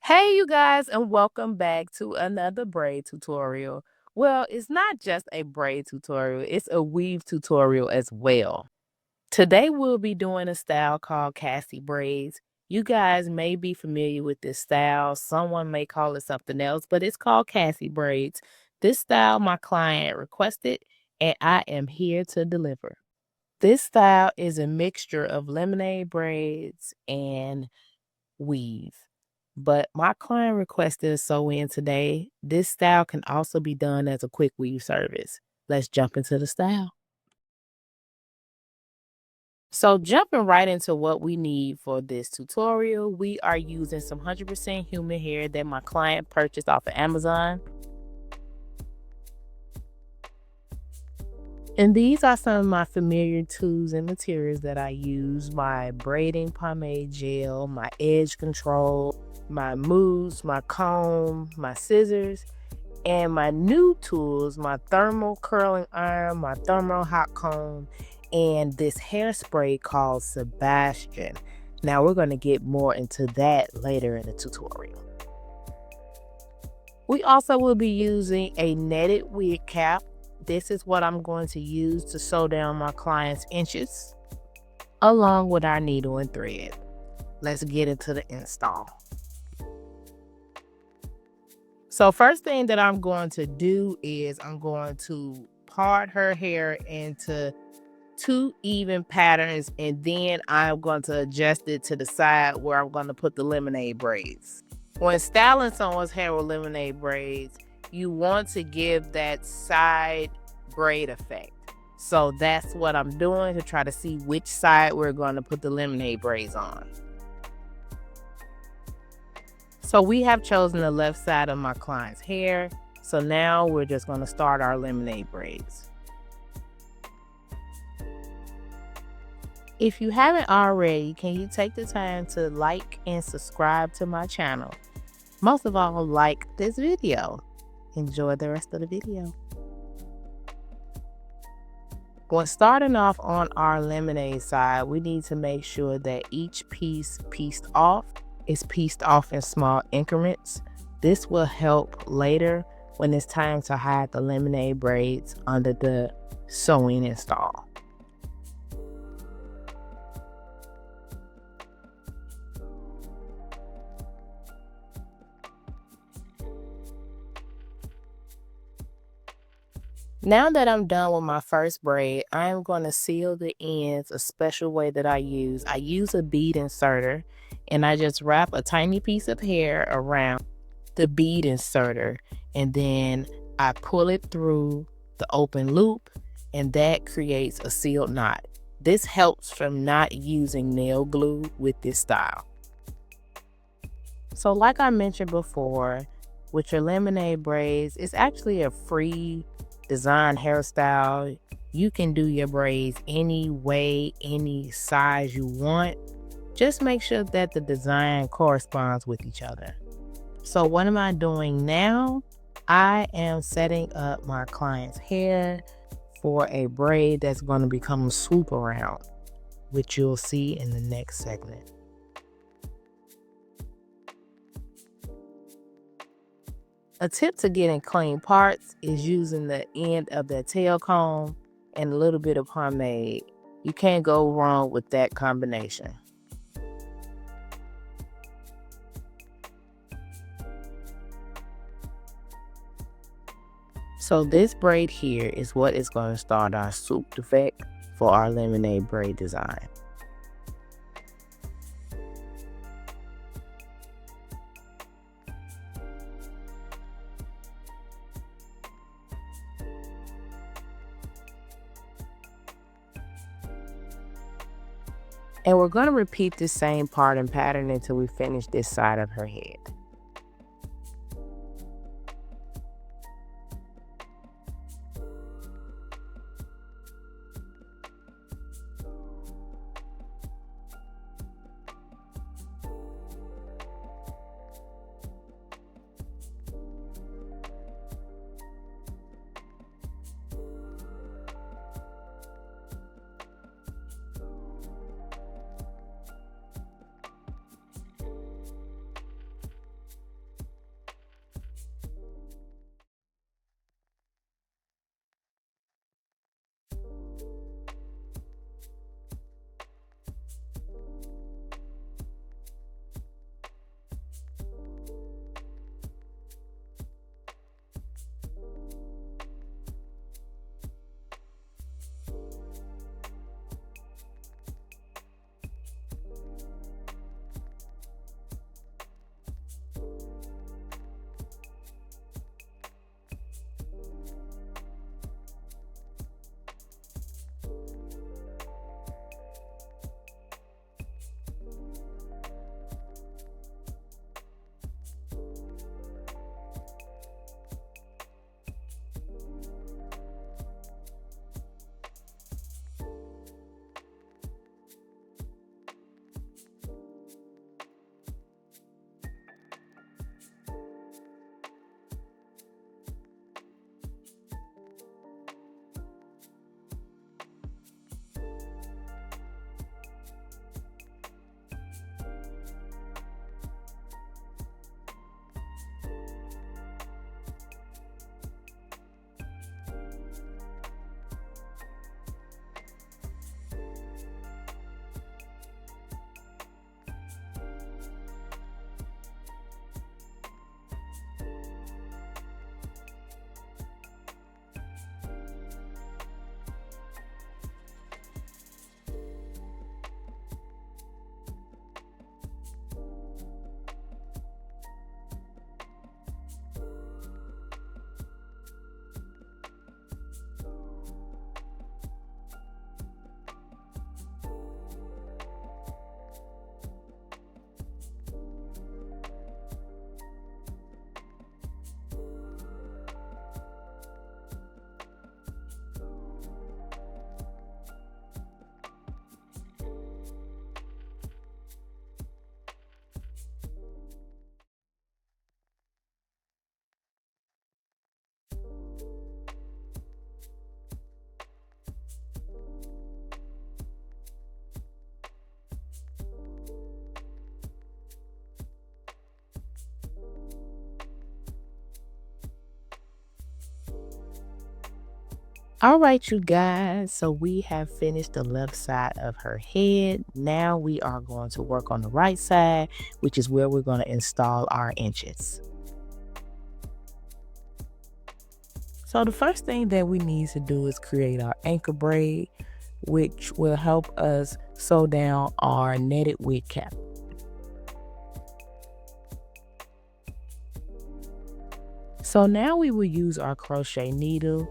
Hey you guys, and welcome back to another braid tutorial. Well, it's not just a braid tutorial, it's a weave tutorial as well. Today we'll be doing a style called Cassie braids. You guys may be familiar with this style. Someone may call it something else, but it's called Cassie braids. This style my client requested, and I am here to deliver. This style is a mixture of lemonade braids and weave. But my client requested a sew in today. This style can also be done as a quick weave service. Let's jump into the style. So jumping right into what we need for this tutorial, we are using some 100% human hair that my client purchased off of Amazon. And these are some of my familiar tools and materials that I use: my braiding pomade gel, my edge control, my mousse, my comb, my scissors, and my new tools: my thermal curling iron, my thermal hot comb, and this hairspray called Sebastian. Now we're going to get more into that later in the tutorial. We also will be using a netted wig cap. This is what I'm going to use to sew down my client's inches, along with our needle and thread. Let's get into the install. So first thing that I'm going to do is I'm going to part her hair into two even patterns, and then I'm going to adjust it to the side where I'm going to put the lemonade braids. When styling someone's hair with lemonade braids, you want to give that side braid effect. So that's what I'm doing to try to see which side we're going to put the lemonade braids on. So we have chosen the left side of my client's hair. So now we're just going to start our lemonade braids. If you haven't already, can you take the time to like and subscribe to my channel? Most of all, like this video. Enjoy the rest of the video. When starting off on our lemonade side, we need to make sure that each piece pieced off is pieced off in small increments. This will help later when it's time to hide the lemonade braids under the sewing install. Now that I'm done with my first braid, I'm going to seal the ends a special way that I use. I use a bead inserter, and I just wrap a tiny piece of hair around the bead inserter, and then I pull it through the open loop, and that creates a sealed knot. This helps from not using nail glue with this style. So like I mentioned before, with your lemonade braids, it's actually a free design hairstyle. You can do your braids any way, any size you want. Just make sure that the design corresponds with each other. So what am I doing now? I am setting up my client's hair for a braid that's going to become a swoop around, which you'll see in the next segment. A tip to getting clean parts is using the end of the tail comb and a little bit of pomade. You can't go wrong with that combination. So this braid here is what is going to start our swoop effect for our lemonade braid design. And we're going to repeat the same part and pattern until we finish this side of her head. All right, you guys. So we have finished the left side of her head. Now we are going to work on the right side, which is where we're going to install our inches. So the first thing that we need to do is create our anchor braid, which will help us sew down our netted wig cap. So now we will use our crochet needle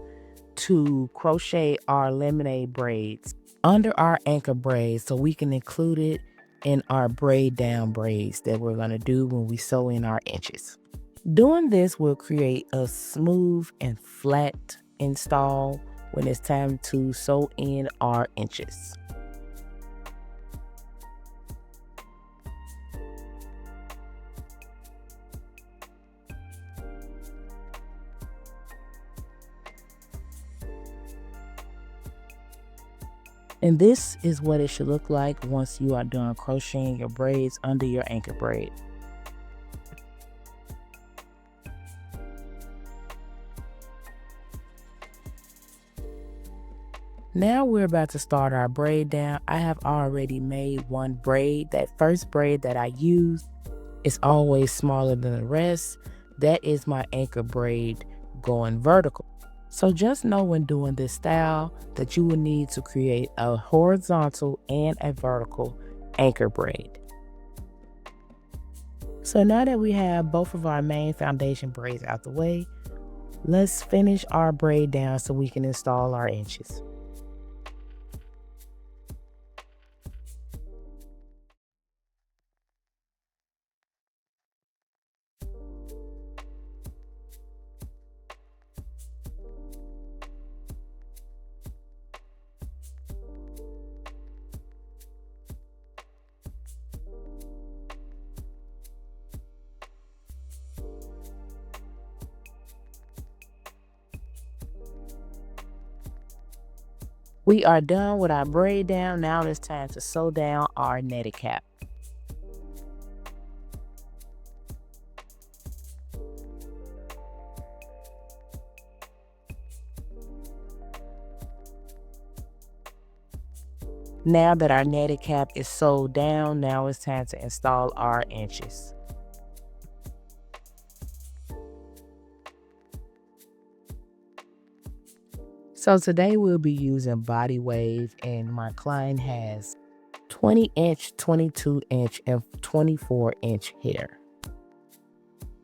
to crochet our lemonade braids under our anchor braids so we can include it in our braid down braids that we're going to do when we sew in our inches. Doing this will create a smooth and flat install when it's time to sew in our inches. And this is what it should look like once you are done crocheting your braids under your anchor braid. Now we're about to start our braid down. I have already made one braid. That first braid that I used is always smaller than the rest. That is my anchor braid going vertical. So just know when doing this style that you will need to create a horizontal and a vertical anchor braid. So now that we have both of our main foundation braids out the way, let's finish our braid down so we can install our inches. We are done with our braid down. Now it's time to sew down our netted cap. Now that our netted cap is sewed down, now it's time to install our inches. So today we'll be using body wave, and my client has 20-inch, 22-inch, and 24-inch hair.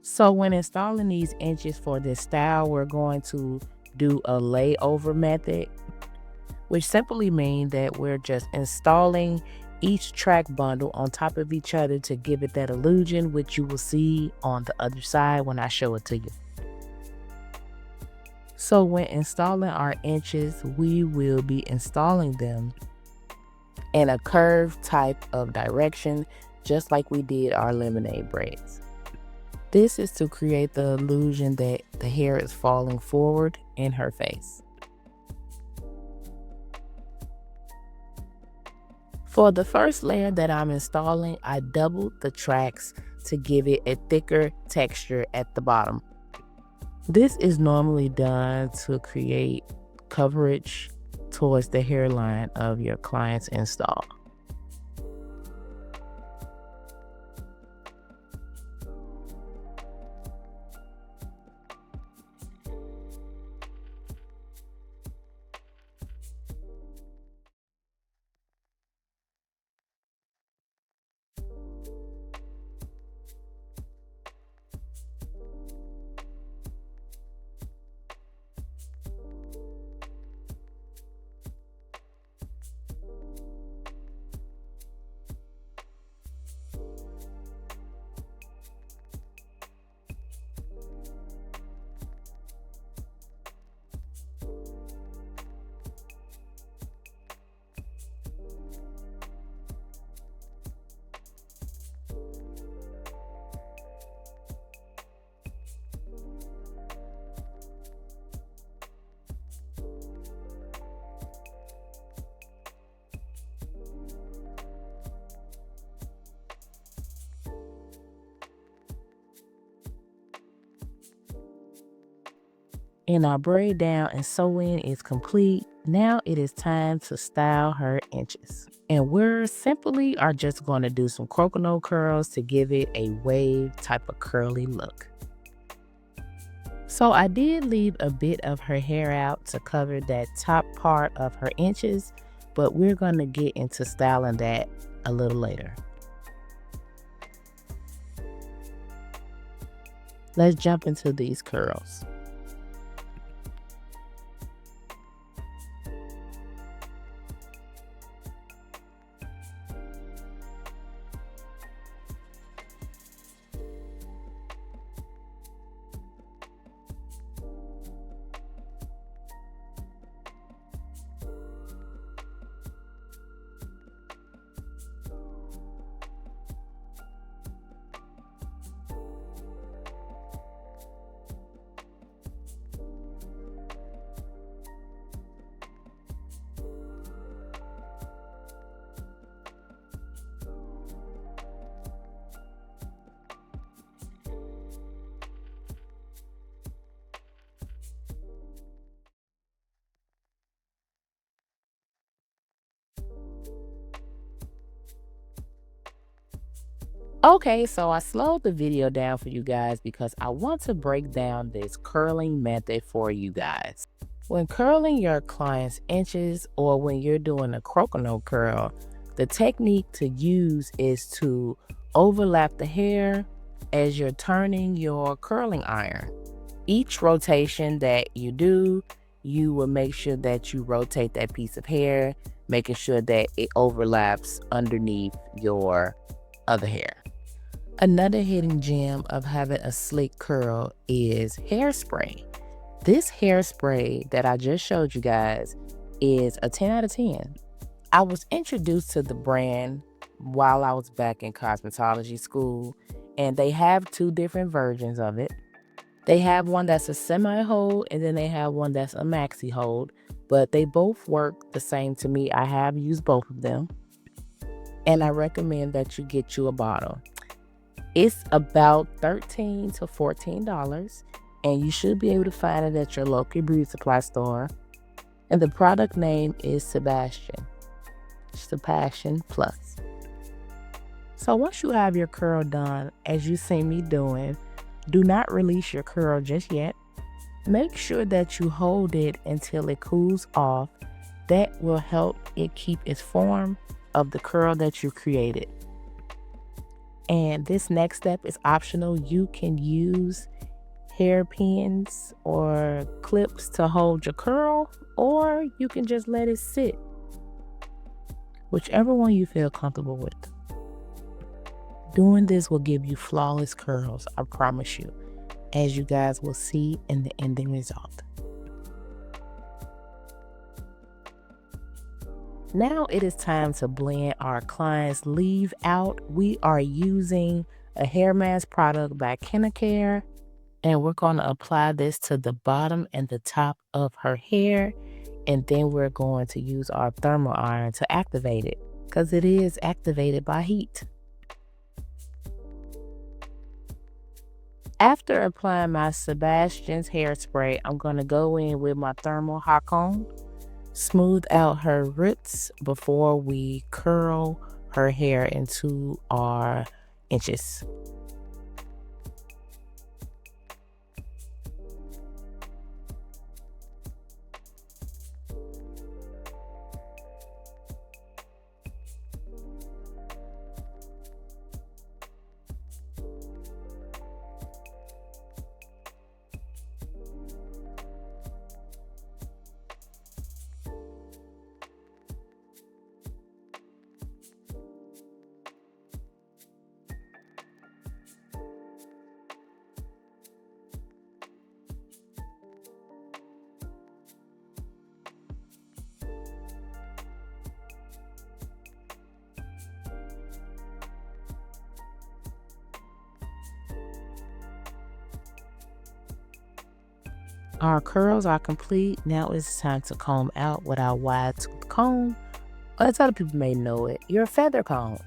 So when installing these inches for this style, we're going to do a layover method, which simply means that we're just installing each track bundle on top of each other to give it that illusion, which you will see on the other side when I show it to you. So when installing our inches, we will be installing them in a curved type of direction, just like we did our lemonade braids. This is to create the illusion that the hair is falling forward in her face. For the first layer that I'm installing, I doubled the tracks to give it a thicker texture at the bottom. This is normally done to create coverage towards the hairline of your client's install. And our braid down and sew in is complete. Now it is time to style her inches. And we're simply are just going to do some coconut curls to give it a wave type of curly look. So I did leave a bit of her hair out to cover that top part of her inches, but we're going to get into styling that a little later. Let's jump into these curls. Okay, so I slowed the video down for you guys because I want to break down this curling method for you guys. When curling your client's inches or when you're doing a coconut curl, the technique to use is to overlap the hair as you're turning your curling iron. Each rotation that you do, you will make sure that you rotate that piece of hair, making sure that it overlaps underneath your other hair. Another hidden gem of having a slick curl is hairspray. This hairspray that I just showed you guys is a 10 out of 10. I was introduced to the brand while I was back in cosmetology school, and they have two different versions of it. They have one that's a semi-hold, and then they have one that's a maxi hold, but they both work the same to me. I have used both of them, and I recommend that you get you a bottle. It's about $13 to $14, and you should be able to find it at your local beauty supply store. And the product name is Sebastian Plus. So once you have your curl done, as you see me doing, do not release your curl just yet. Make sure that you hold it until it cools off. That will help it keep its form of the curl that you created. And this next step is optional. You can use hairpins or clips to hold your curl, or you can just let it sit. Whichever one you feel comfortable with. Doing this will give you flawless curls, I promise you, as you guys will see in the ending result. Now it is time to blend our client's leave out. We are using a hair mask product by Care, and we're going to apply this to the bottom and the top of her hair, and then we're going to use our thermal iron to activate it because it is activated by heat. After applying my Sebastian's hairspray, I'm going to go in with my thermal hot comb, smooth out her roots before we curl her hair into our inches. Our curls are complete. Now it's time to comb out with our wide tooth comb. As other people may know it, your feather comb.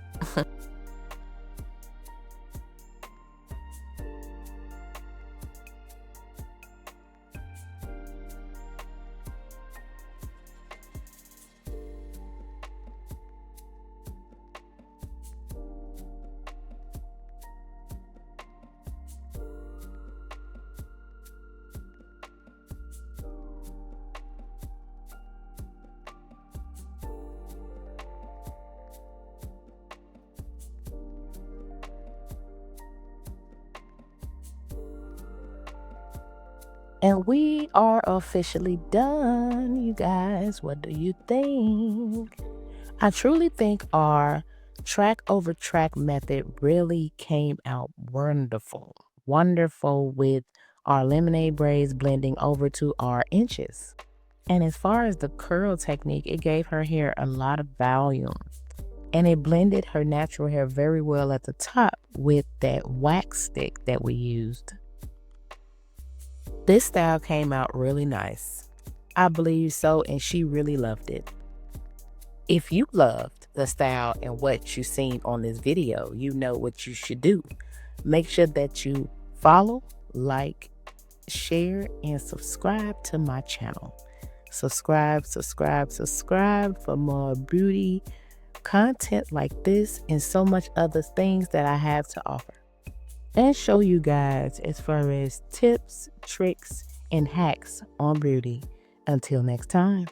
And we are officially done, you guys. What do you think? I truly think our track over track method really came out wonderful. Wonderful with our lemonade braids blending over to our inches. And as far as the curl technique, it gave her hair a lot of volume. And it blended her natural hair very well at the top with that wax stick that we used. This style came out really nice. I believe so, and she really loved it. If you loved the style and what you seen on this video, you know what you should do. Make sure that you follow, like, share, and subscribe to my channel. Subscribe for more beauty content like this and so much other things that I have to offer. And show you guys as far as tips, tricks, and hacks on beauty. Until next time.